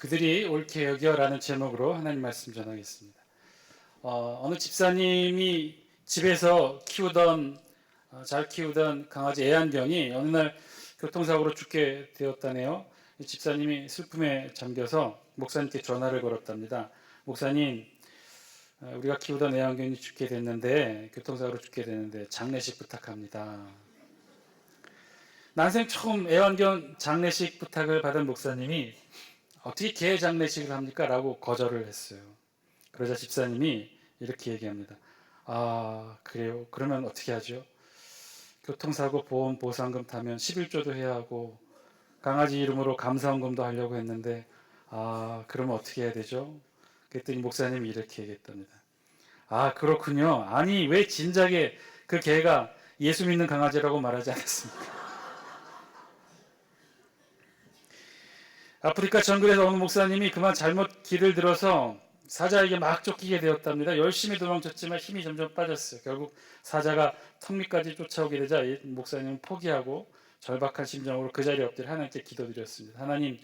그들이 옳게 여겨라는 제목으로 하나님 말씀 전하겠습니다. 어느 집사님이 집에서 잘 키우던 강아지 애완견이 어느 날 교통사고로 죽게 되었다네요. 이 집사님이 슬픔에 잠겨서 목사님께 전화를 걸었답니다. 목사님, 우리가 키우던 애완견이 죽게 됐는데, 교통사고로 죽게 됐는데 장례식 부탁합니다. 난생 처음 애완견 장례식 부탁을 받은 목사님이 어떻게 개 장례식을 합니까? 라고 거절을 했어요. 그러자 집사님이 이렇게 얘기합니다. 아, 그래요? 그러면 어떻게 하죠? 교통사고 보험 보상금 타면 11조도 해야 하고 강아지 이름으로 감사원금도 하려고 했는데 그러면 어떻게 해야 되죠? 그랬더니 목사님이 이렇게 얘기했답니다. 아, 그렇군요. 아니, 왜 진작에 그 개가 예수 믿는 강아지라고 말하지 않았습니까? 아프리카 정글에서 어느 목사님이 그만 잘못 길을 들어서 사자에게 막 쫓기게 되었답니다. 열심히 도망쳤지만 힘이 점점 빠졌어요. 결국 사자가 턱 밑까지 쫓아오게 되자 목사님은 포기하고 절박한 심정으로 그 자리에 엎드려 하나님께 기도드렸습니다. 하나님,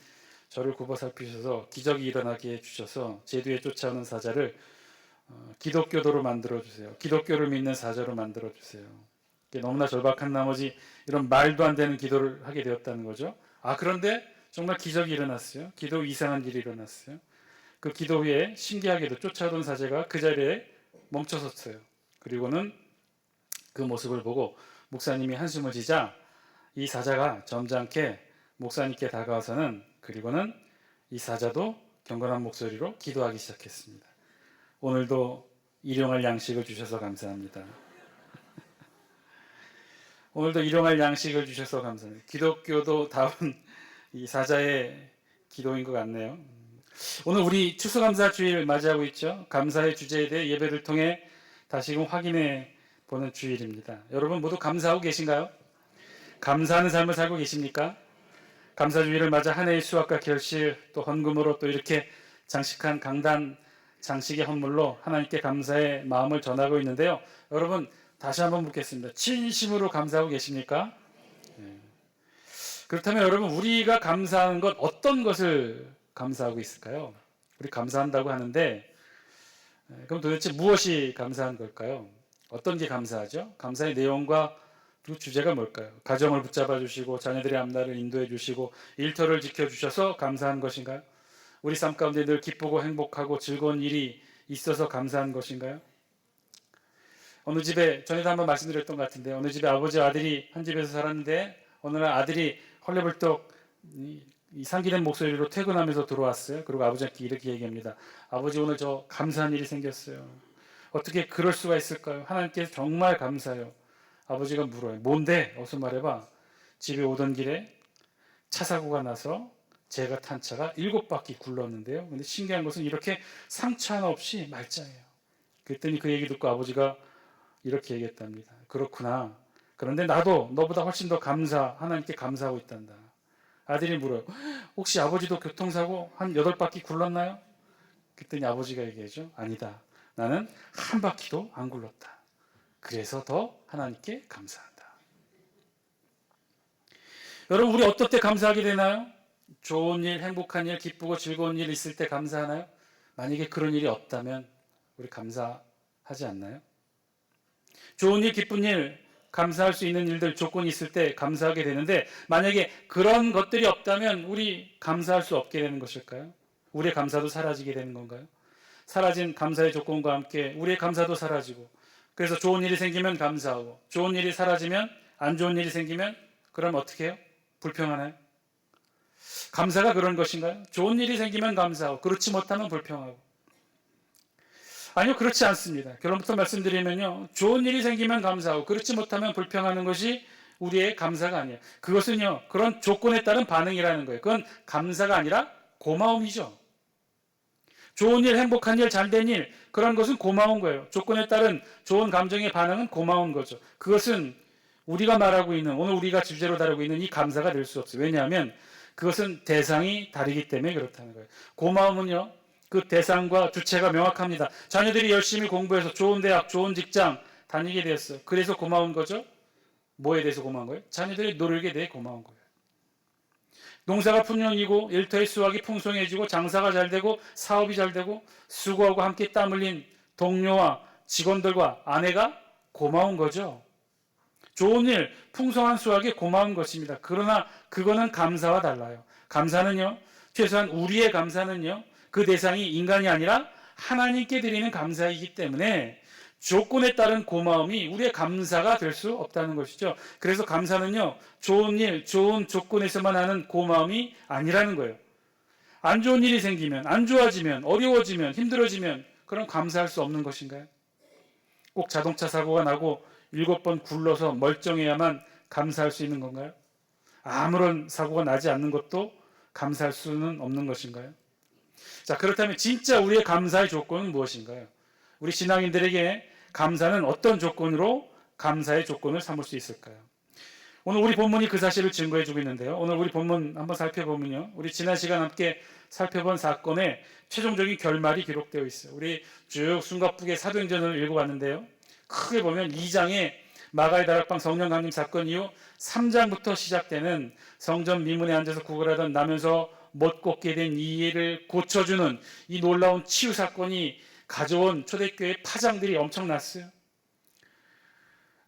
저를 굽어 살피셔서 기적이 일어나게 해주셔서 제 뒤에 쫓아오는 사자를 기독교도로 만들어주세요. 기독교를 믿는 사자로 만들어주세요. 너무나 절박한 나머지 이런 말도 안 되는 기도를 하게 되었다는 거죠. 그런데 정말 기적이 일어났어요. 기도 이상한 일이 일어났어요. 그 기도 후에 신기하게도 쫓아오던 사자가 그 자리에 멈춰섰어요. 그리고는 그 모습을 보고 목사님이 한숨을 쉬자 이 사자가 점잖게 목사님께 다가와서는 그리고는 이 사자도 경건한 목소리로 기도하기 시작했습니다. 오늘도 일용할 양식을 주셔서 감사합니다. 오늘도 일용할 양식을 주셔서 감사합니다. 기독교도 다운 이 사자의 기도인 것 같네요. 오늘 우리 추수감사주일 맞이하고 있죠. 감사의 주제에 대해 예배를 통해 다시금 확인해 보는 주일입니다. 여러분 모두 감사하고 계신가요? 감사하는 삶을 살고 계십니까? 감사주일을 맞아 한 해의 수확과 결실 또 헌금으로 또 이렇게 장식한 강단 장식의 헌물로 하나님께 감사의 마음을 전하고 있는데요. 여러분 다시 한번 묻겠습니다. 진심으로 감사하고 계십니까? 그렇다면 여러분 우리가 감사하는 것 어떤 것을 감사하고 있을까요? 우리 감사한다고 하는데 그럼 도대체 무엇이 감사한 걸까요? 어떤 게 감사하죠? 감사의 내용과 그 주제가 뭘까요? 가정을 붙잡아 주시고 자녀들의 앞날을 인도해 주시고 일터를 지켜주셔서 감사한 것인가요? 우리 삶 가운데 늘 기쁘고 행복하고 즐거운 일이 있어서 감사한 것인가요? 어느 집에 전에도 한번 말씀드렸던 것 같은데 어느 집에 아버지 아들이 한 집에서 살았는데 어느 날 아들이 헐레벌떡 이 상기된 목소리로 퇴근하면서 들어왔어요. 그리고 아버지한테 이렇게 얘기합니다. 아버지 오늘 저 감사한 일이 생겼어요. 어떻게 그럴 수가 있을까요? 하나님께서 정말 감사해요. 아버지가 물어요. 뭔데? 어서 말해봐. 집에 오던 길에 차 사고가 나서 제가 탄 차가 7바퀴 굴렀는데요. 근데 신기한 것은 이렇게 상처 하나 없이 말짱해요. 그랬더니 그 얘기 듣고 아버지가 이렇게 얘기했답니다. 그렇구나. 그런데 나도 너보다 훨씬 더 하나님께 감사하고 있단다. 아들이 물어요. 혹시 아버지도 교통사고 한 8바퀴 굴렀나요? 그랬더니 아버지가 얘기하죠. 아니다. 나는 한 바퀴도 안 굴렀다. 그래서 더 하나님께 감사한다. 여러분 우리 어떨 때 감사하게 되나요? 좋은 일, 행복한 일, 기쁘고 즐거운 일 있을 때 감사하나요? 만약에 그런 일이 없다면 우리 감사하지 않나요? 좋은 일, 기쁜 일, 감사할 수 있는 일들, 조건이 있을 때 감사하게 되는데 만약에 그런 것들이 없다면 우리 감사할 수 없게 되는 것일까요? 우리의 감사도 사라지게 되는 건가요? 사라진 감사의 조건과 함께 우리의 감사도 사라지고 그래서 좋은 일이 생기면 감사하고 좋은 일이 사라지면 안 좋은 일이 생기면 그럼 어떻게 해요? 불평하나요? 감사가 그런 것인가요? 좋은 일이 생기면 감사하고 그렇지 못하면 불평하고 아니요, 그렇지 않습니다. 결론부터 말씀드리면요. 좋은 일이 생기면 감사하고 그렇지 못하면 불평하는 것이 우리의 감사가 아니에요. 그것은요. 그런 조건에 따른 반응이라는 거예요. 그건 감사가 아니라 고마움이죠. 좋은 일, 행복한 일, 잘된 일 그런 것은 고마운 거예요. 조건에 따른 좋은 감정의 반응은 고마운 거죠. 그것은 우리가 말하고 있는 오늘 우리가 주제로 다루고 있는 이 감사가 될 수 없어요. 왜냐하면 그것은 대상이 다르기 때문에 그렇다는 거예요. 고마움은요. 그 대상과 주체가 명확합니다. 자녀들이 열심히 공부해서 좋은 대학, 좋은 직장 다니게 되었어요. 그래서 고마운 거죠? 뭐에 대해서 고마운 거예요? 자녀들의 노력에 대해 고마운 거예요. 농사가 풍년이고 일터의 수확이 풍성해지고 장사가 잘 되고 사업이 잘 되고 수고하고 함께 땀 흘린 동료와 직원들과 아내가 고마운 거죠. 좋은 일, 풍성한 수확이 고마운 것입니다. 그러나 그거는 감사와 달라요. 감사는요, 최소한 우리의 감사는요, 그 대상이 인간이 아니라 하나님께 드리는 감사이기 때문에 조건에 따른 고마움이 우리의 감사가 될 수 없다는 것이죠. 그래서 감사는요, 좋은 일, 좋은 조건에서만 하는 고마움이 아니라는 거예요. 안 좋은 일이 생기면, 안 좋아지면, 어려워지면, 힘들어지면 그럼 감사할 수 없는 것인가요? 꼭 자동차 사고가 나고 7번 굴러서 멀쩡해야만 감사할 수 있는 건가요? 아무런 사고가 나지 않는 것도 감사할 수는 없는 것인가요? 자, 그렇다면 진짜 우리의 감사의 조건은 무엇인가요? 우리 신앙인들에게 감사는 어떤 조건으로 감사의 조건을 삼을 수 있을까요? 오늘 우리 본문이 그 사실을 증거해 주고 있는데요. 오늘 우리 본문 한번 살펴보면요, 우리 지난 시간 함께 살펴본 사건의 최종적인 결말이 기록되어 있어요. 우리 쭉 숨가쁘게 사도행전을 읽어봤는데요, 크게 보면 2장에 마가의 다락방 성령 강림 사건 이후 3장부터 시작되는 성전 미문에 앉아서 구걸하던 나면서 못 걷게 된 이를 고쳐주는 이 놀라운 치유 사건이 가져온 초대교회 파장들이 엄청났어요.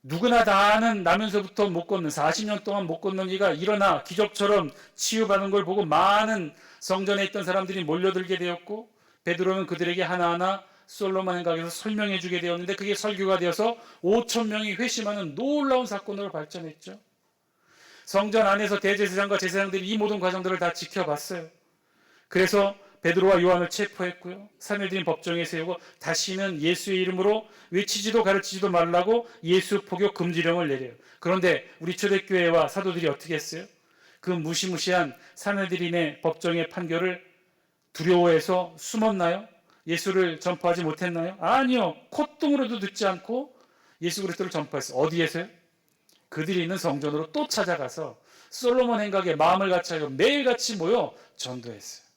누구나 다 아는 나면서부터 못 걷는 40년 동안 못 걷는 이가 일어나 기적처럼 치유받는 걸 보고 많은 성전에 있던 사람들이 몰려들게 되었고, 베드로는 그들에게 하나하나 솔로몬 행각에서 설명해 주게 되었는데 그게 설교가 되어서 5천 명이 회심하는 놀라운 사건으로 발전했죠. 성전 안에서 대제사장과 제사장들이 이 모든 과정들을 다 지켜봤어요. 그래서 베드로와 요한을 체포했고요, 산헤드린 법정에 세우고 다시는 예수의 이름으로 외치지도 가르치지도 말라고 예수 포교 금지령을 내려요. 그런데 우리 초대교회와 사도들이 어떻게 했어요? 그 무시무시한 산헤드린의 법정의 판결을 두려워해서 숨었나요? 예수를 전파하지 못했나요? 아니요. 콧등으로도 듣지 않고 예수 그리스도를 전파했어요. 어디에서요? 그들이 있는 성전으로 또 찾아가서 솔로몬 행각에 마음을 같이하여 매일같이 모여 전도했어요.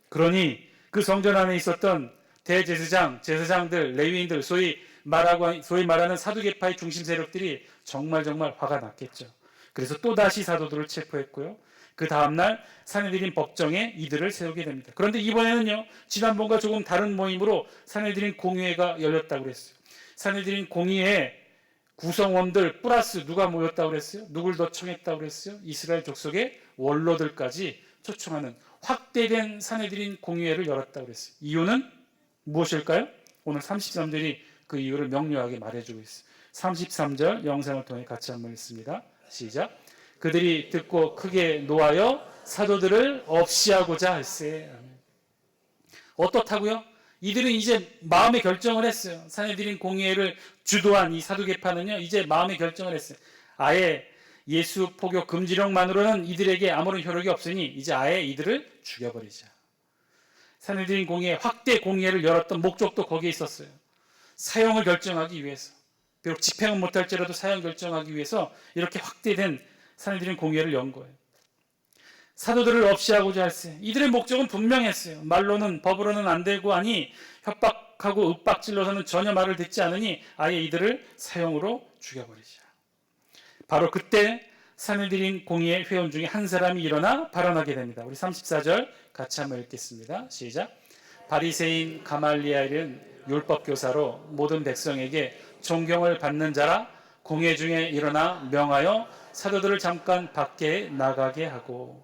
그러니 그 성전 안에 있었던 대제사장, 제사장들, 레위인들, 소위 말하는 사두개파의 중심 세력들이 정말 화가 났겠죠. 그래서 또다시 사도들을 체포했고요, 그 다음날 산헤드린 법정에 이들을 세우게 됩니다. 그런데 이번에는요, 지난번과 조금 다른 모임으로 산헤드린 공의회가 열렸다고 그랬어요. 산헤드린 공의회에 구성원들 플러스 누가 모였다고 그랬어요? 누굴 더 청했다고 그랬어요? 이스라엘 족속의 원로들까지 초청하는 확대된 산헤드린 공의회를 열었다고 그랬어요. 이유는 무엇일까요? 오늘 33절이 그 이유를 명료하게 말해주고 있어요. 33절 영상을 통해 같이 한번 읽습니다. 시작. 그들이 듣고 크게 노하여 사도들을 없이하고자 할세. 어떻다고요? 이들은 이제 마음의 결정을 했어요. 산헤드린 공의회를 주도한 이 사두개파는요, 이제 마음의 결정을 했어요. 아예 예수 포교 금지령만으로는 이들에게 아무런 효력이 없으니 이제 아예 이들을 죽여버리자. 산헤드린 공의회, 확대 공의회를 열었던 목적도 거기에 있었어요. 사형을 결정하기 위해서. 비록 집행은 못할지라도 사형 결정하기 위해서 이렇게 확대된 산헤드린 공의회를 연 거예요. 사도들을 없이하고자 할세. 이들의 목적은 분명했어요. 말로는, 법으로는 안 되고 하니 협박하고 윽박질러서는 전혀 말을 듣지 않으니 아예 이들을 사형으로 죽여버리자. 바로 그때 산헤드린 공의회 회원 중에 한 사람이 일어나 발언하게 됩니다. 우리 34절 같이 한번 읽겠습니다. 시작. 바리새인 가말리엘은 율법교사로 모든 백성에게 존경을 받는 자라 공회 중에 일어나 명하여 사도들을 잠깐 밖에 나가게 하고.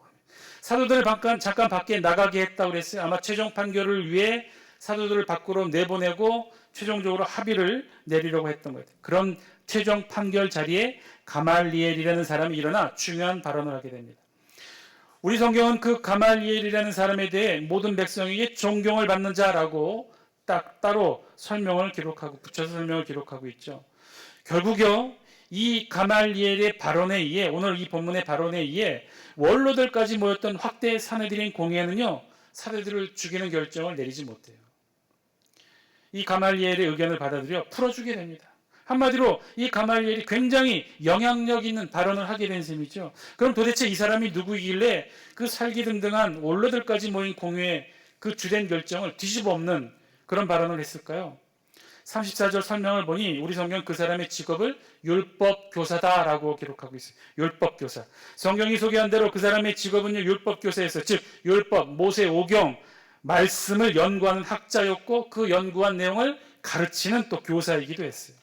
사도들을 잠깐 밖에 나가게 했다고 그랬어요. 아마 최종 판결을 위해 사도들을 밖으로 내보내고 최종적으로 합의를 내리려고 했던 거예요. 그런 최종 판결 자리에 가말리엘이라는 사람이 일어나 중요한 발언을 하게 됩니다. 우리 성경은 그 가말리엘이라는 사람에 대해 모든 백성에게 존경을 받는 자라고 딱 따로 설명을 기록하고 붙여서 설명을 기록하고 있죠. 결국요, 이 가말리엘의 발언에 의해, 오늘 이 본문의 발언에 의해 원로들까지 모였던 확대 산헤드린 공회는요, 사도들을 죽이는 결정을 내리지 못해요. 이 가말리엘의 의견을 받아들여 풀어주게 됩니다. 한마디로 이 가말리엘이 굉장히 영향력 있는 발언을 하게 된 셈이죠. 그럼 도대체 이 사람이 누구이길래 그 살기등등한 원로들까지 모인 공회의 그 주된 결정을 뒤집어 엎는 그런 발언을 했을까요? 34절 설명을 보니 우리 성경 그 사람의 직업을 율법교사다라고 기록하고 있어요. 율법교사. 성경이 소개한 대로 그 사람의 직업은요, 율법교사였어요. 즉 율법, 모세 오경 말씀을 연구하는 학자였고 그 연구한 내용을 가르치는 또 교사이기도 했어요.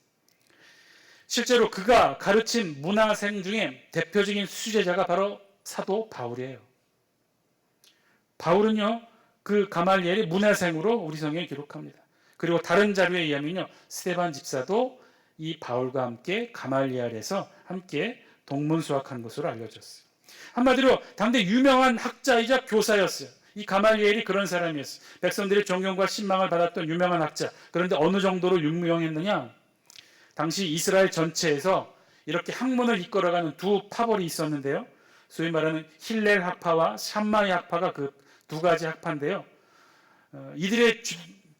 실제로 그가 가르친 문화생 중에 대표적인 수제자가 바로 사도 바울이에요. 바울은요, 그 가말리엘의 문화생으로 우리 성경에 기록합니다. 그리고 다른 자료에 의하면요, 스데반 집사도 이 바울과 함께 가말리엘에서 함께 동문수학한 것으로 알려졌어요. 한마디로 당대 유명한 학자이자 교사였어요. 이 가말리엘이 그런 사람이었어요. 백성들의 존경과 신망을 받았던 유명한 학자. 그런데 어느 정도로 유명했느냐? 당시 이스라엘 전체에서 이렇게 학문을 이끌어가는 두 파벌이 있었는데요. 소위 말하는 힐렐 학파와 샴마이 학파가 그 두 가지 학파인데요. 이들의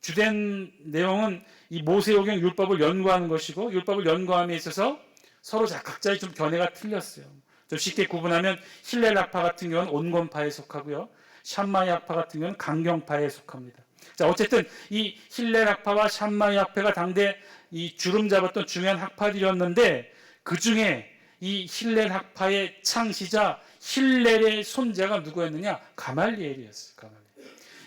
주된 내용은 이 모세오경 율법을 연구하는 것이고 율법을 연구함에 있어서 서로 각자의 좀 견해가 틀렸어요. 좀 쉽게 구분하면 힐렐 학파 같은 경우는 온건파에 속하고요. 샴마이 학파 같은 경우는 강경파에 속합니다. 자, 어쨌든 이 힐렐 학파와 샴마이 학파가 당대 이 주름 잡았던 중요한 학파들이었는데 그 중에 이 힐렐 학파의 창시자 힐렐의 손자가 누구였느냐? 가말리엘이었어요.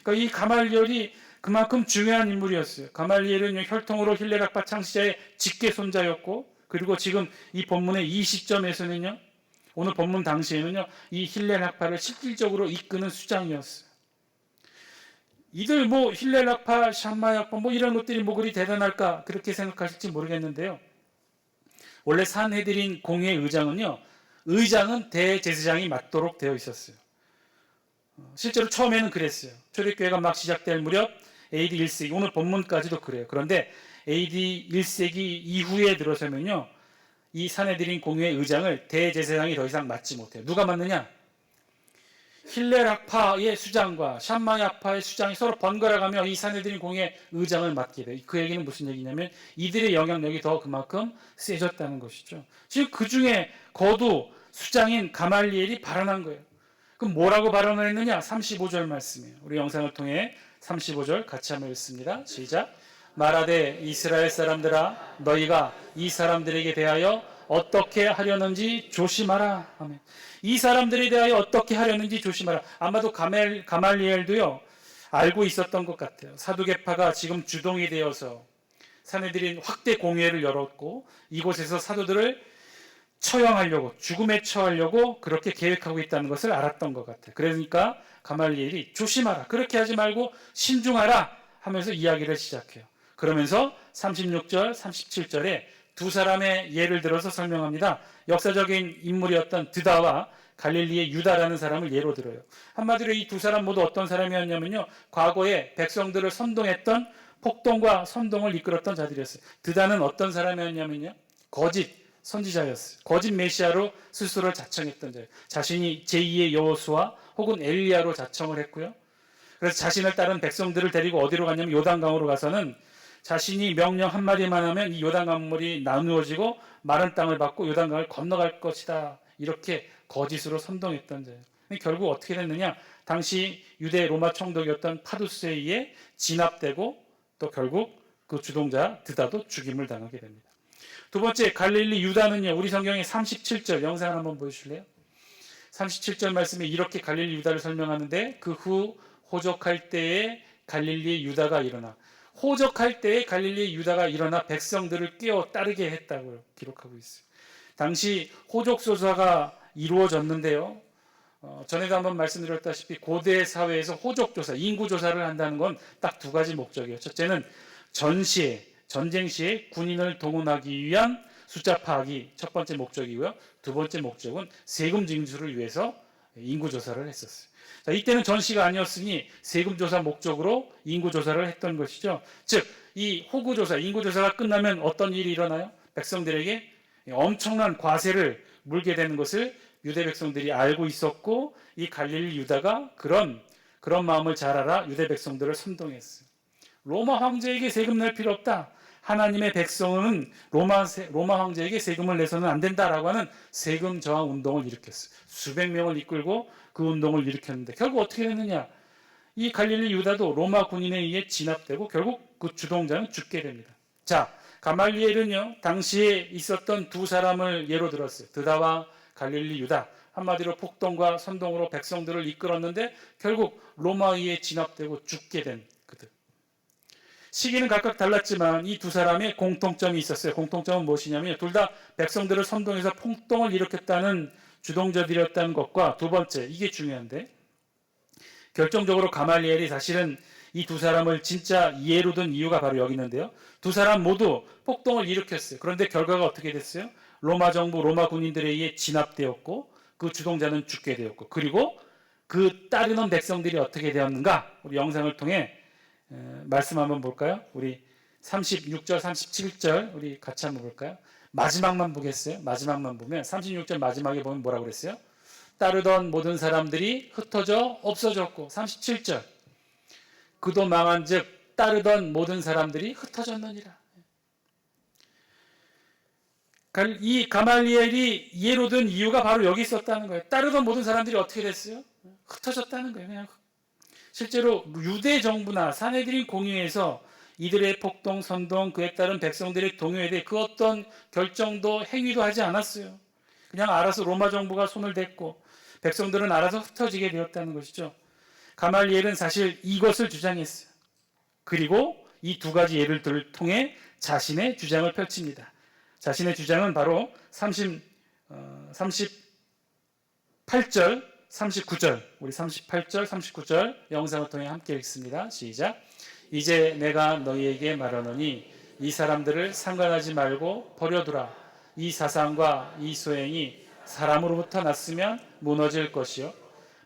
그러니까 이 가말리엘이 그만큼 중요한 인물이었어요. 가말리엘은 혈통으로 힐렐 학파 창시자의 직계 손자였고, 그리고 지금 이 본문의 이 시점에서는요, 오늘 본문 당시에는요, 이 힐렐 학파를 실질적으로 이끄는 수장이었어요. 이들 힐렐 학파, 샴마이 학파 이런 것들이 그리 대단할까 그렇게 생각하실지 모르겠는데요. 원래 산헤드린 공회 의장은요, 의장은 대제사장이 맡도록 되어 있었어요. 실제로 처음에는 그랬어요. 초대교회가 막 시작될 무렵 AD 1세기, 오늘 본문까지도 그래요. 그런데 AD 1세기 이후에 들어서면요, 이 산헤드린 공회 의장을 대제사장이 더 이상 맡지 못해요. 누가 맡느냐? 힐렐 학파의 수장과 샴마이 학파의 수장이 서로 번갈아가며 이 산헤드린 공회 의장을 맡게 돼요. 그 얘기는 무슨 얘기냐면 이들의 영향력이 더 그만큼 세졌다는 것이죠. 지금 그 중에 거두 수장인 가말리엘이 발언한 거예요. 그럼 뭐라고 발언을 했느냐? 35절 말씀이에요. 우리 영상을 통해 35절 같이 한번 읽습니다. 시작. 말하되 이스라엘 사람들아 너희가 이 사람들에게 대하여 어떻게 하려는지 조심하라. 아멘. 이 사람들에 대하여 어떻게 하려는지 조심하라. 아마도 가말리엘도요, 알고 있었던 것 같아요. 사두개파가 지금 주동이 되어서 산헤드린 확대 공회를 열었고 이곳에서 사도들을 처형하려고, 죽음에 처하려고 그렇게 계획하고 있다는 것을 알았던 것 같아요. 그러니까 가말리엘이 조심하라, 그렇게 하지 말고 신중하라 하면서 이야기를 시작해요. 그러면서 36절, 37절에 두 사람의 예를 들어서 설명합니다. 역사적인 인물이었던 드다와 갈릴리의 유다라는 사람을 예로 들어요. 한마디로 이 두 사람 모두 어떤 사람이었냐면요, 과거에 백성들을 선동했던, 폭동과 선동을 이끌었던 자들이었어요. 드다는 어떤 사람이었냐면요, 거짓 선지자였어요. 거짓 메시아로 스스로를 자청했던 자예요. 자신이 제2의 여호수아 혹은 엘리야로 자청을 했고요. 그래서 자신을 따른 백성들을 데리고 어디로 갔냐면 요단강으로 가서는 자신이 명령 한마디만 하면 이 요단강물이 나누어지고 마른 땅을 받고 요단강을 건너갈 것이다, 이렇게 거짓으로 선동했던 자예요. 결국 어떻게 됐느냐? 당시 유대 로마 총독이었던 파두스에 의해 진압되고 또 결국 그 주동자 드다도 죽임을 당하게 됩니다. 두 번째, 갈릴리 유다는요, 우리 성경의 37절 영상 한번 보여주실래요? 37절 말씀에 이렇게 갈릴리 유다를 설명하는데 그 후 호적할 때에 갈릴리 유다가 일어나, 호적할 때에 갈릴리 유다가 일어나 백성들을 깨어 따르게 했다고 기록하고 있어요. 당시 호적조사가 이루어졌는데요, 전에도 한번 말씀드렸다시피 고대 사회에서 호적조사, 인구조사를 한다는 건 딱 두 가지 목적이에요. 첫째는 전시에, 전쟁 시에 군인을 동원하기 위한 숫자 파악이 첫 번째 목적이고요. 두 번째 목적은 세금 징수를 위해서 인구조사를 했었어요. 자, 이때는 전시가 아니었으니 세금조사 목적으로 인구조사를 했던 것이죠. 즉, 이 호구조사, 인구조사가 끝나면 어떤 일이 일어나요? 백성들에게 엄청난 과세를 물게 되는 것을 유대 백성들이 알고 있었고, 이 갈릴리 유다가 그런 마음을 잘 알아 유대 백성들을 선동했어요. 로마 황제에게 세금 낼 필요 없다. 하나님의 백성은 로마 황제에게 세금을 내서는 안 된다라고 하는 세금 저항 운동을 일으켰어요. 수백 명을 이끌고 그 운동을 일으켰는데 결국 어떻게 됐느냐? 이 갈릴리 유다도 로마 군인에 의해 진압되고 결국 그 주동자는 죽게 됩니다. 자, 가말리엘은요, 당시에 있었던 두 사람을 예로 들었어요. 드다와 갈릴리 유다. 한마디로 폭동과 선동으로 백성들을 이끌었는데 결국 로마에 진압되고 죽게 된 그들. 시기는 각각 달랐지만 이 두 사람의 공통점이 있었어요. 공통점은 무엇이냐면 둘 다 백성들을 선동해서 폭동을 일으켰다는 주동자들이었다는 것과 두 번째, 이게 중요한데 결정적으로 가말리엘이 사실은 이 두 사람을 진짜 예로 든 이유가 바로 여기 있는데요. 두 사람 모두 폭동을 일으켰어요. 그런데 결과가 어떻게 됐어요? 로마 정부, 로마 군인들에 의해 진압되었고 그 주동자는 죽게 되었고 그리고 그 따르는 백성들이 어떻게 되었는가? 우리 영상을 통해 말씀 한번 볼까요? 우리 36절, 37절 우리 같이 한번 볼까요? 마지막만 보겠어요. 마지막만 보면 36절 마지막에 보면 뭐라고 그랬어요? 따르던 모든 사람들이 흩어져 없어졌고 37절 그도 망한즉 따르던 모든 사람들이 흩어졌느니라. 이 가말리엘이 예로 든 이유가 바로 여기 있었다는 거예요. 따르던 모든 사람들이 어떻게 됐어요? 흩어졌다는 거예요. 그냥 실제로 유대 정부나 사내들인 공유에서 이들의 폭동, 선동, 그에 따른 백성들의 동요에 대해 그 어떤 결정도 행위도 하지 않았어요. 그냥 알아서 로마 정부가 손을 댔고 백성들은 알아서 흩어지게 되었다는 것이죠. 가말리엘은 사실 이것을 주장했어요. 그리고 이 두 가지 예를 통해 자신의 주장을 펼칩니다. 자신의 주장은 바로 38절, 39절, 우리 38절, 39절 영상을 통해 함께 읽습니다. 시작. 이제 내가 너희에게 말하노니 이 사람들을 상관하지 말고 버려두라. 이 사상과 이 소행이 사람으로부터 났으면 무너질 것이요.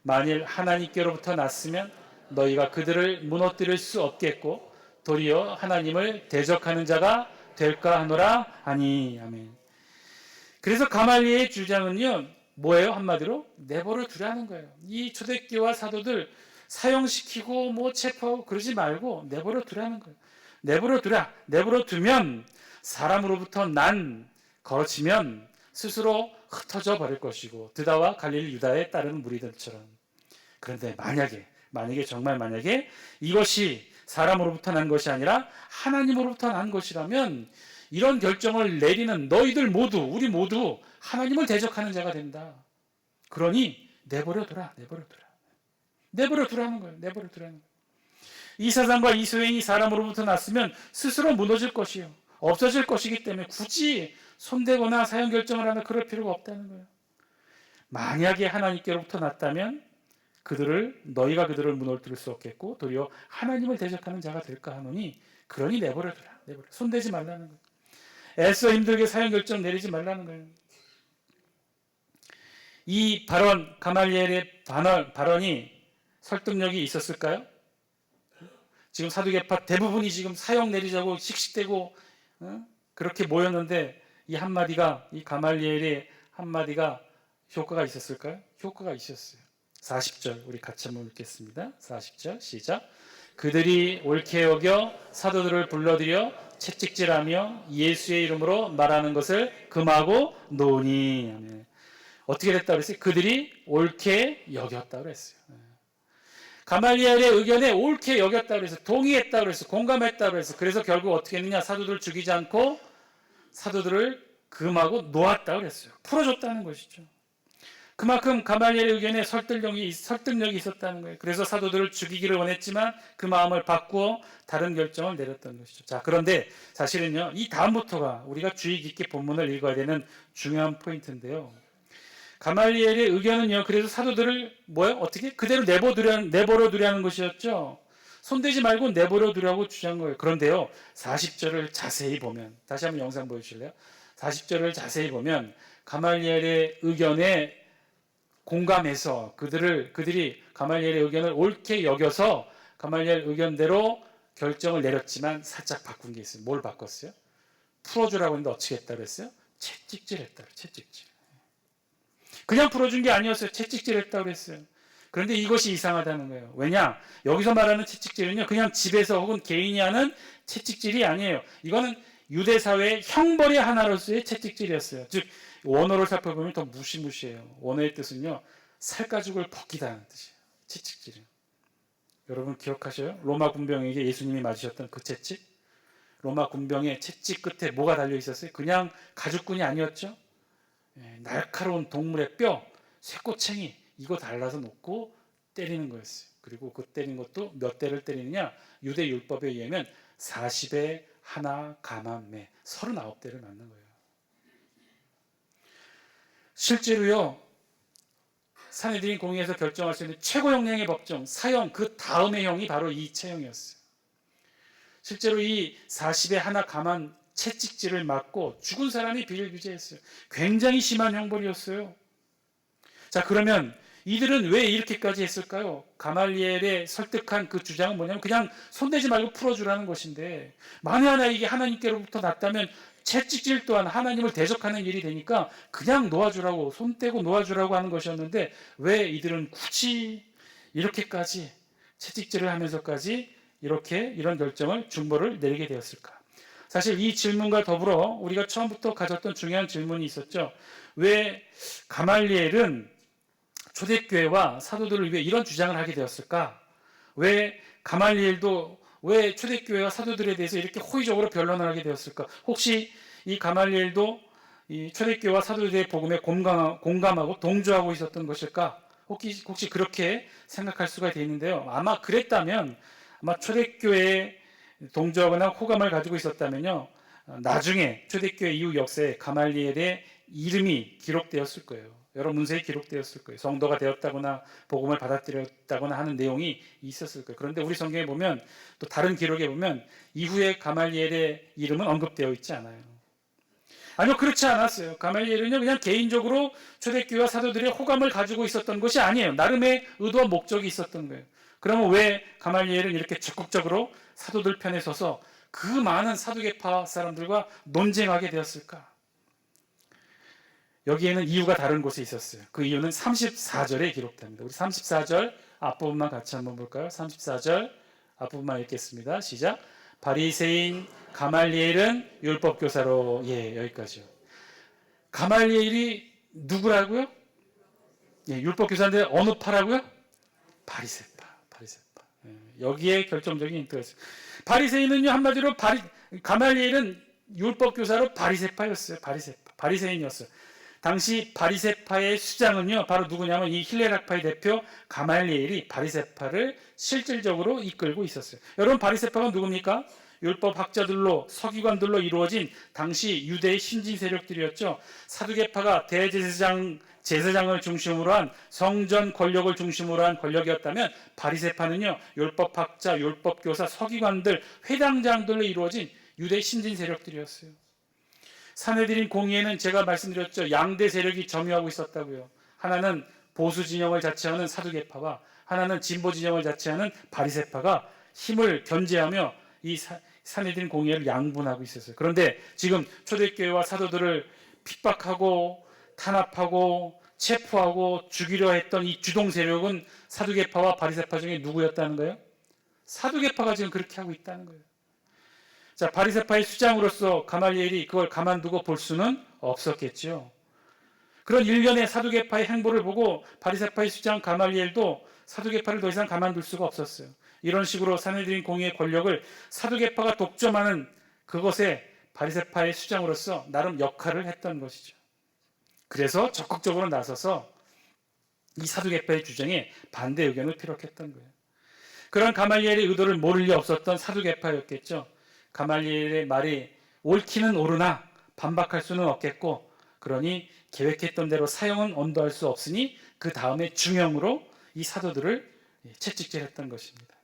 만일 하나님께로부터 났으면 너희가 그들을 무너뜨릴 수 없겠고 도리어 하나님을 대적하는 자가 될까 하노라 하니. 아멘. 그래서 가말리엘의 주장은요, 뭐예요? 한마디로 내버려 두라는 거예요. 이 초대교와 사도들 사형시키고 뭐 체포하고 그러지 말고 내버려 두라는 거예요. 내버려 두라. 내버려 두면 사람으로부터 난 거치면 스스로 흩어져 버릴 것이고 드다와 갈릴리 유다에 따르는 무리들처럼. 그런데 만약에 정말 만약에 이것이 사람으로부터 난 것이 아니라 하나님으로부터 난 것이라면 이런 결정을 내리는 너희들 모두, 우리 모두 하나님을 대적하는 자가 된다. 그러니 내버려 두라. 내버려 두라는 거예요. 내버려 두라는 거예요. 이 사상과 이 소행이 사람으로부터 났으면 스스로 무너질 것이요, 없어질 것이기 때문에 굳이 손대거나 사형 결정을 하나 그럴 필요가 없다는 거예요. 만약에 하나님께로부터 났다면 너희가 그들을 무너뜨릴 수 없겠고 도리어 하나님을 대적하는 자가 될까 하노니 그러니 내버려 두라. 손대지 말라는 거예요. 애써 힘들게 사형 결정 내리지 말라는 거예요. 이 발언, 가말리엘의 발언이 설득력이 있었을까요? 지금 사두개파 대부분이 지금 사형 내리자고 씩씩대고 그렇게 모였는데 이 가말리엘의 한마디가 효과가 있었을까요? 효과가 있었어요. 40절 우리 같이 한번 읽겠습니다. 40절 시작. 그들이 옳게 여겨 사도들을 불러들여 채찍질하며 예수의 이름으로 말하는 것을 금하고 노니. 어떻게 됐다고 그랬어요? 그들이 옳게 여겼다고 그랬어요. 가말리엘의 의견에 옳게 여겼다고 그랬어요. 동의했다고 그랬어요. 공감했다고 그랬어요. 그래서 결국 어떻게 했느냐? 사도들을 죽이지 않고 사도들을 금하고 놓았다고 그랬어요. 풀어줬다는 것이죠. 그만큼 가말리엘의 의견에 설득력이 있었다는 거예요. 그래서 사도들을 죽이기를 원했지만 그 마음을 바꾸어 다른 결정을 내렸던 것이죠. 자, 그런데 사실은요, 이 다음부터가 우리가 주의 깊게 본문을 읽어야 되는 중요한 포인트인데요. 가말리엘의 의견은요, 그래서 사도들을 어떻게 그대로 내버려 두라는 것이었죠. 손대지 말고 내버려 두라고 주장한 거예요. 그런데요, 40절을 자세히 보면, 다시 한번 영상 보여주실래요? 40절을 자세히 보면 가말리엘의 의견에 공감해서 그들이 가말리엘의 의견을 옳게 여겨서 가말리엘 의견대로 결정을 내렸지만 살짝 바꾼 게 있어요. 뭘 바꿨어요? 풀어주라고 했는데 어떻게 했다고 그랬어요? 채찍질했다고. 채찍질. 그냥 풀어준 게 아니었어요. 채찍질했다고 그랬어요. 그런데 이것이 이상하다는 거예요. 왜냐? 여기서 말하는 채찍질은요, 그냥 집에서 혹은 개인이 하는 채찍질이 아니에요. 이거는 유대 사회의 형벌의 하나로서의 채찍질이었어요. 즉 원어를 살펴보면 더 무시무시해요. 원어의 뜻은요, 살가죽을 벗기다는 뜻이에요. 채찍질은. 여러분 기억하셔요? 로마 군병에게 예수님이 맞으셨던 그 채찍? 로마 군병의 채찍 끝에 뭐가 달려 있었어요? 그냥 가죽끈이 아니었죠. 날카로운 동물의 뼈, 쇠꼬챙이 이거 달라서 놓고 때리는 거였어요. 그리고 그 때린 것도 몇 대를 때리느냐? 유대 율법에 의하면 40에 하나 가만매 39대를 맞는 거예요. 실제로요, 산헤드린 공의에서 결정할 수 있는 최고 형량의 법정 사형 그 다음의 형이 바로 이 체형이었어요. 실제로 이 40에 하나 가만 채찍질을 맞고 죽은 사람이 비일비재했어요. 굉장히 심한 형벌이었어요. 자, 그러면 이들은 왜 이렇게까지 했을까요? 가말리엘의 설득한 그 주장은 뭐냐면 그냥 손대지 말고 풀어주라는 것인데, 만에 하나 이게 하나님께로부터 났다면 채찍질 또한 하나님을 대적하는 일이 되니까 그냥 놓아주라고, 손 떼고 놓아주라고 하는 것이었는데, 왜 이들은 굳이 이렇게까지 채찍질을 하면서까지 이런 결정을 중보를 내리게 되었을까? 사실 이 질문과 더불어 우리가 처음부터 가졌던 중요한 질문이 있었죠. 왜 가말리엘은 초대교회와 사도들을 위해 이런 주장을 하게 되었을까? 왜 가말리엘도 왜 초대교회와 사도들에 대해서 이렇게 호의적으로 변론을 하게 되었을까? 혹시 이 가말리엘도 이 초대교회와 사도들의 복음에 공감하고 동조하고 있었던 것일까? 혹시 그렇게 생각할 수가 있는데요. 아마 그랬다면, 아마 초대교회에 동조하거나 호감을 가지고 있었다면요, 나중에 초대교회 이후 역사에 가말리엘의 이름이 기록되었을 거예요. 여러 문서에 기록되었을 거예요. 성도가 되었다거나 복음을 받아들였다거나 하는 내용이 있었을 거예요. 그런데 우리 성경에 보면, 또 다른 기록에 보면 이후에 가말리엘의 이름은 언급되어 있지 않아요. 아니요, 그렇지 않았어요. 가말리엘은요, 그냥 개인적으로 초대교회와 사도들의 호감을 가지고 있었던 것이 아니에요. 나름의 의도와 목적이 있었던 거예요. 그러면 왜 가말리엘은 이렇게 적극적으로 사도들 편에 서서 그 많은 사두개파 사람들과 논쟁하게 되었을까? 여기에는 이유가 다른 곳에 있었어요. 그 이유는 34절에 기록됩니다. 우리 34절 앞부분만 같이 한번 볼까요? 34절 앞부분만 읽겠습니다. 시작. 바리새인 가말리엘은 율법교사로. 예, 여기까지요. 가말리엘이 누구라고요? 예, 율법교사인데 어느 파라고요? 바리새파. 예, 여기에 결정적인 힌트가 있어요. 바리새인은요, 한마디로 가말리엘은 율법교사로 바리새파였어요. 바리새인이었어요. 당시 바리새파의 수장은요, 바로 누구냐면 이 힐레락파의 대표 가말리엘이 바리새파를 실질적으로 이끌고 있었어요. 여러분, 바리새파가 누굽니까? 율법 학자들로, 서기관들로 이루어진 당시 유대의 신진 세력들이었죠. 사두개파가 제사장을 중심으로 한 성전 권력을 중심으로 한 권력이었다면, 바리새파는요, 율법 학자, 율법 교사, 서기관들, 회당장들로 이루어진 유대 신진 세력들이었어요. 산헤드린 공의회는 제가 말씀드렸죠. 양대 세력이 점유하고 있었다고요. 하나는 보수 진영을 자처하는 사두개파와 하나는 진보 진영을 자처하는 바리새파가 힘을 견제하며 이 산헤드린 공의회를 양분하고 있었어요. 그런데 지금 초대교회와 사도들을 핍박하고 탄압하고 체포하고 죽이려 했던 이 주동 세력은 사두개파와 바리새파 중에 누구였다는 거예요? 사두개파가 지금 그렇게 하고 있다는 거예요. 자, 바리새파의 수장으로서 가말리엘이 그걸 가만두고 볼 수는 없었겠죠. 그런 일련의 사두개파의 행보를 보고 바리새파의 수장 가말리엘도 사두개파를 더 이상 가만둘 수가 없었어요. 이런 식으로 산헤드린 공의의 권력을 사두개파가 독점하는 그것에 바리새파의 수장으로서 나름 역할을 했던 것이죠. 그래서 적극적으로 나서서 이 사두개파의 주장에 반대 의견을 피력했던 거예요. 그런 가말리엘의 의도를 모를 리 없었던 사두개파였겠죠. 가말리엘의 말이 옳기는 옳으나 반박할 수는 없겠고, 그러니 계획했던 대로 사형은 언도할 수 없으니 그 다음에 중형으로 이 사도들을 채찍질했던 것입니다.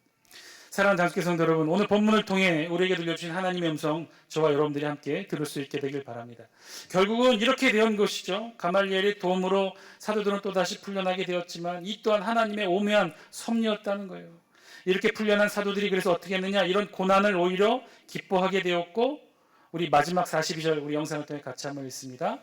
사랑하는 장수교 성도 여러분, 오늘 본문을 통해 우리에게 들려주신 하나님의 음성, 저와 여러분들이 함께 들을 수 있게 되길 바랍니다. 결국은 이렇게 된 것이죠. 가말리엘의 도움으로 사도들은 또다시 풀려나게 되었지만 이 또한 하나님의 오묘한 섭리였다는 거예요. 이렇게 풀려난 사도들이 그래서 어떻게 했느냐, 이런 고난을 오히려 기뻐하게 되었고, 우리 마지막 42절 우리 영상을 통해 같이 한번 읽습니다.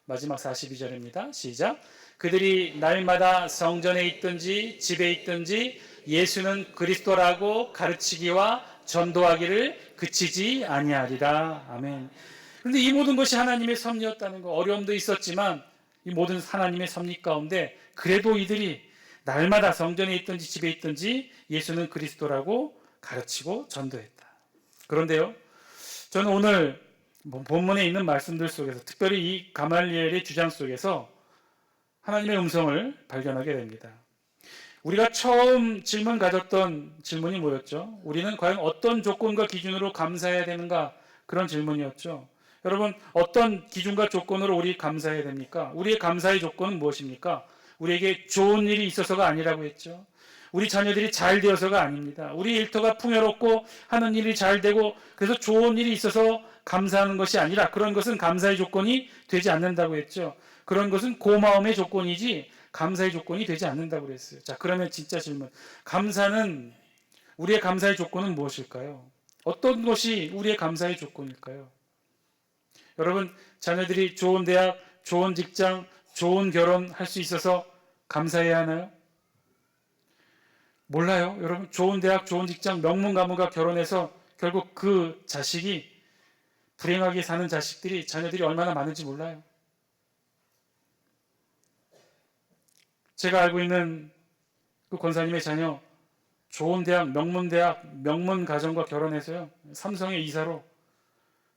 마지막 42절입니다. 시작. 그들이 날마다 성전에 있든지 집에 있든지 예수는 그리스도라고 가르치기와 전도하기를 그치지 아니하리라. 아멘. 그런데 이 모든 것이 하나님의 섭리였다는 거, 어려움도 있었지만 이 모든 하나님의 섭리 가운데 그래도 이들이 날마다 성전에 있든지 집에 있든지 예수는 그리스도라고 가르치고 전도했다. 그런데요, 저는 오늘 본문에 있는 말씀들 속에서 특별히 이 가말리엘의 주장 속에서 하나님의 음성을 발견하게 됩니다. 우리가 처음 질문 가졌던 질문이 뭐였죠? 우리는 과연 어떤 조건과 기준으로 감사해야 되는가? 그런 질문이었죠. 여러분, 어떤 기준과 조건으로 우리 감사해야 됩니까? 우리의 감사의 조건은 무엇입니까? 우리에게 좋은 일이 있어서가 아니라고 했죠. 우리 자녀들이 잘 되어서가 아닙니다. 우리 일터가 풍요롭고 하는 일이 잘 되고 그래서 좋은 일이 있어서 감사하는 것이 아니라 그런 것은 감사의 조건이 되지 않는다고 했죠. 그런 것은 고마움의 조건이지 감사의 조건이 되지 않는다고 그랬어요. 자, 그러면 진짜 질문. 우리의 감사의 조건은 무엇일까요? 어떤 것이 우리의 감사의 조건일까요? 여러분, 자녀들이 좋은 대학, 좋은 직장, 좋은 결혼 할 수 있어서 감사해야 하나요? 몰라요. 여러분, 좋은 대학, 좋은 직장, 명문 가문과 결혼해서 결국 그 자식이 불행하게 사는 자녀들이 얼마나 많은지 몰라요. 제가 알고 있는 그 권사님의 자녀, 좋은 대학, 명문 대학, 명문 가정과 결혼해서요, 삼성의 이사로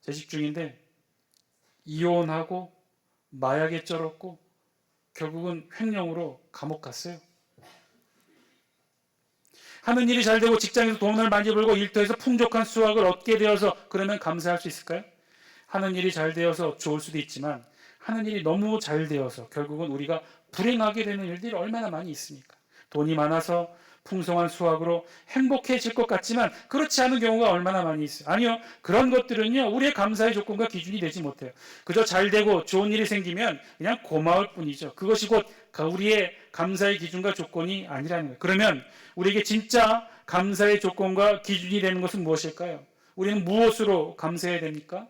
재직 중인데, 이혼하고, 마약에 쩔었고, 결국은 횡령으로 감옥 갔어요. 하는 일이 잘 되고 직장에서 돈을 많이 벌고 일터에서 풍족한 수확을 얻게 되어서 그러면 감사할 수 있을까요? 하는 일이 잘 되어서 좋을 수도 있지만 하는 일이 너무 잘 되어서 결국은 우리가 불행하게 되는 일들이 얼마나 많이 있습니까? 돈이 많아서 풍성한 수확으로 행복해질 것 같지만 그렇지 않은 경우가 얼마나 많이 있어요. 아니요. 그런 것들은요. 우리의 감사의 조건과 기준이 되지 못해요. 그저 잘 되고 좋은 일이 생기면 그냥 고마울 뿐이죠. 그것이 곧 우리의 감사의 기준과 조건이 아니라는 거예요. 그러면 우리에게 진짜 감사의 조건과 기준이 되는 것은 무엇일까요? 우리는 무엇으로 감사해야 됩니까?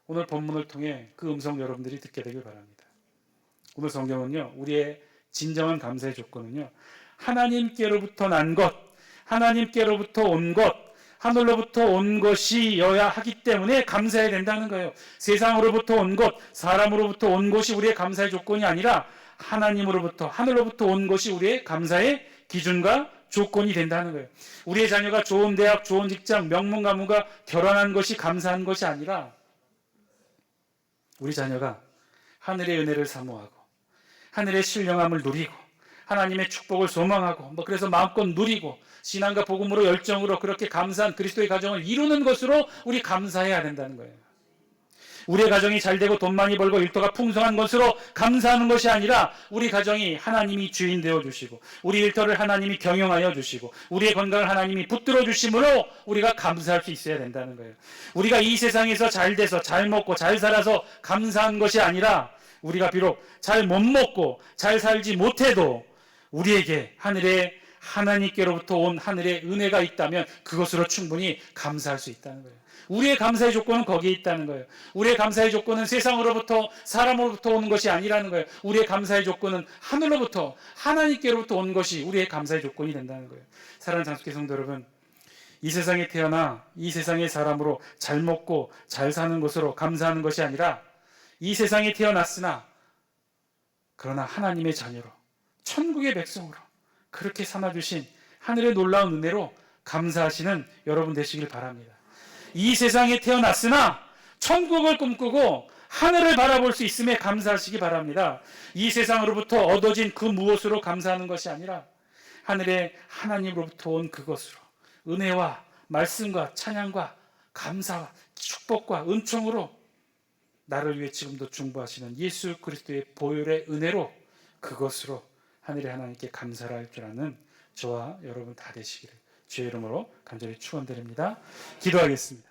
오늘 본문을 통해 그 음성 여러분들이 듣게 되길 바랍니다. 오늘 성경은요. 우리의 진정한 감사의 조건은요. 하나님께로부터 난 것, 하나님께로부터 온 것, 하늘로부터 온 것이어야 하기 때문에 감사해야 된다는 거예요. 세상으로부터 온 것, 사람으로부터 온 것이 우리의 감사의 조건이 아니라 하나님으로부터, 하늘로부터 온 것이 우리의 감사의 기준과 조건이 된다는 거예요. 우리의 자녀가 좋은 대학, 좋은 직장, 명문 가문과 결혼한 것이 감사한 것이 아니라 우리 자녀가 하늘의 은혜를 사모하고 하늘의 신령함을 누리고 하나님의 축복을 소망하고 그래서 마음껏 누리고 신앙과 복음으로 열정으로 그렇게 감사한 그리스도의 가정을 이루는 것으로 우리 감사해야 된다는 거예요. 우리의 가정이 잘 되고 돈 많이 벌고 일터가 풍성한 것으로 감사하는 것이 아니라 우리 가정이 하나님이 주인 되어 주시고 우리 일터를 하나님이 경영하여 주시고 우리의 건강을 하나님이 붙들어 주심으로 우리가 감사할 수 있어야 된다는 거예요. 우리가 이 세상에서 잘 돼서 잘 먹고 잘 살아서 감사한 것이 아니라 우리가 비록 잘 못 먹고 잘 살지 못해도 우리에게 하나님께로부터 온 하늘의 은혜가 있다면 그것으로 충분히 감사할 수 있다는 거예요. 우리의 감사의 조건은 거기에 있다는 거예요. 우리의 감사의 조건은 세상으로부터 사람으로부터 오는 것이 아니라는 거예요. 우리의 감사의 조건은 하늘로부터 하나님께로부터 온 것이 우리의 감사의 조건이 된다는 거예요. 사랑하는 장수교 성도 여러분, 이 세상에 태어나 이 세상의 사람으로 잘 먹고 잘 사는 것으로 감사하는 것이 아니라 이 세상에 태어났으나 그러나 하나님의 자녀로 천국의 백성으로 그렇게 삼아주신 하늘의 놀라운 은혜로 감사하시는 여러분 되시길 바랍니다. 이 세상에 태어났으나 천국을 꿈꾸고 하늘을 바라볼 수 있음에 감사하시기 바랍니다. 이 세상으로부터 얻어진 그 무엇으로 감사하는 것이 아니라 하늘의 하나님으로부터 온 그것으로 은혜와 말씀과 찬양과 감사와 축복과 은총으로 나를 위해 지금도 중보하시는 예수 그리스도의 보혈의 은혜로 그것으로 하늘의 하나님께 감사를 할 줄 아는 저와 여러분 다 되시기를 주의 이름으로 간절히 축원드립니다. 기도하겠습니다.